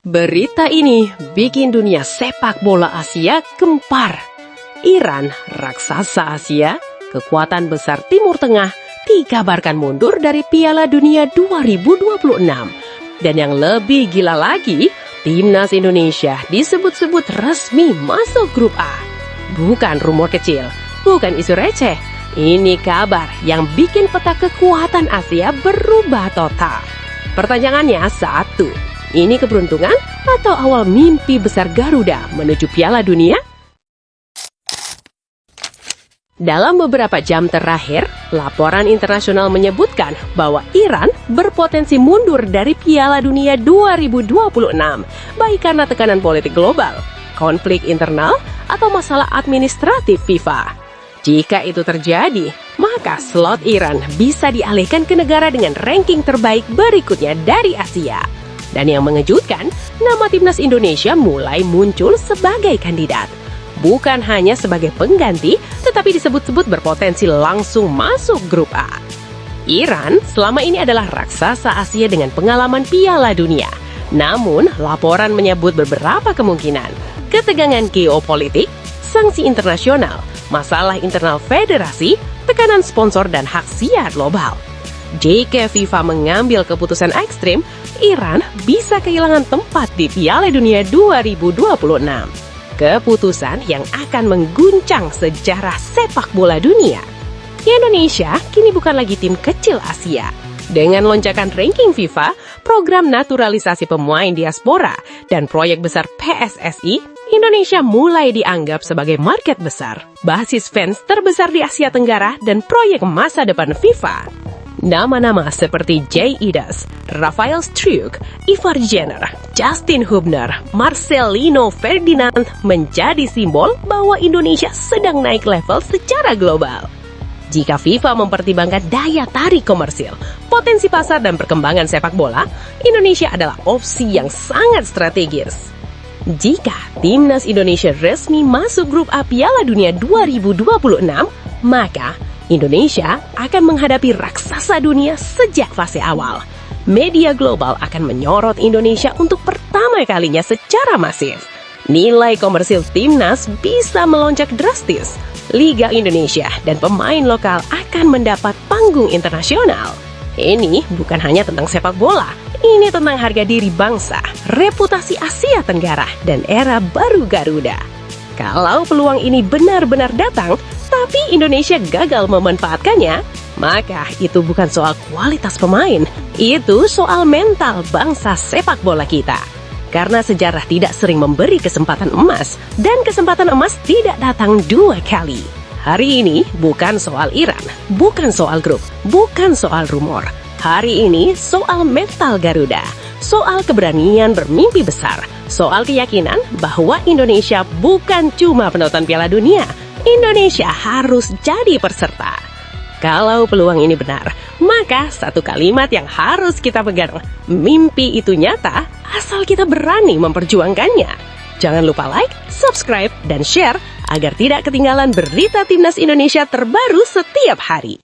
Berita ini bikin dunia sepak bola Asia gempar. Iran, raksasa Asia, kekuatan besar Timur Tengah, dikabarkan mundur dari Piala Dunia 2026. Dan yang lebih gila lagi, timnas Indonesia disebut-sebut resmi masuk grup A. Bukan rumor kecil, bukan isu receh. Ini kabar yang bikin peta kekuatan Asia berubah total. Pertanyaannya satu, ini keberuntungan atau awal mimpi besar Garuda menuju Piala Dunia? Dalam beberapa jam terakhir, laporan internasional menyebutkan bahwa Iran berpotensi mundur dari Piala Dunia 2026, baik karena tekanan politik global, konflik internal, atau masalah administratif FIFA. Jika itu terjadi, maka slot Iran bisa dialihkan ke negara dengan ranking terbaik berikutnya dari Asia. Dan yang mengejutkan, nama timnas Indonesia mulai muncul sebagai kandidat. Bukan hanya sebagai pengganti, tetapi disebut-sebut berpotensi langsung masuk grup A. Iran selama ini adalah raksasa Asia dengan pengalaman Piala Dunia. Namun, laporan menyebut beberapa kemungkinan. Ketegangan geopolitik, sanksi internasional, masalah internal federasi, tekanan sponsor dan hak siar global. Jika FIFA mengambil keputusan ekstrim, Iran bisa kehilangan tempat di Piala Dunia 2026. Keputusan yang akan mengguncang sejarah sepak bola dunia. Indonesia kini bukan lagi tim kecil Asia. Dengan lonjakan ranking FIFA, program naturalisasi pemain diaspora, dan proyek besar PSSI, Indonesia mulai dianggap sebagai market besar, basis fans terbesar di Asia Tenggara, dan proyek masa depan FIFA. Nama-nama seperti Jay Idas, Rafael Struijk, Ivar Jenner, Justin Hubner, Marcelino Ferdinand menjadi simbol bahwa Indonesia sedang naik level secara global. Jika FIFA mempertimbangkan daya tarik komersil, potensi pasar dan perkembangan sepak bola, Indonesia adalah opsi yang sangat strategis. Jika timnas Indonesia resmi masuk grup A Piala Dunia 2026, maka Indonesia akan menghadapi raksasa dunia sejak fase awal. Media global akan menyorot Indonesia untuk pertama kalinya secara masif. Nilai komersil timnas bisa melonjak drastis. Liga Indonesia dan pemain lokal akan mendapat panggung internasional. Ini bukan hanya tentang sepak bola, ini tentang harga diri bangsa, reputasi Asia Tenggara, dan era baru Garuda. Kalau peluang ini benar-benar datang, tapi Indonesia gagal memanfaatkannya, maka itu bukan soal kualitas pemain, itu soal mental bangsa sepak bola kita. Karena sejarah tidak sering memberi kesempatan emas, dan kesempatan emas tidak datang dua kali. Hari ini bukan soal Iran, bukan soal grup, bukan soal rumor. Hari ini soal mental Garuda, soal keberanian bermimpi besar, soal keyakinan bahwa Indonesia bukan cuma penonton Piala Dunia, Indonesia harus jadi peserta. Kalau peluang ini benar, maka satu kalimat yang harus kita pegang, mimpi itu nyata asal kita berani memperjuangkannya. Jangan lupa like, subscribe, dan share agar tidak ketinggalan berita timnas Indonesia terbaru setiap hari.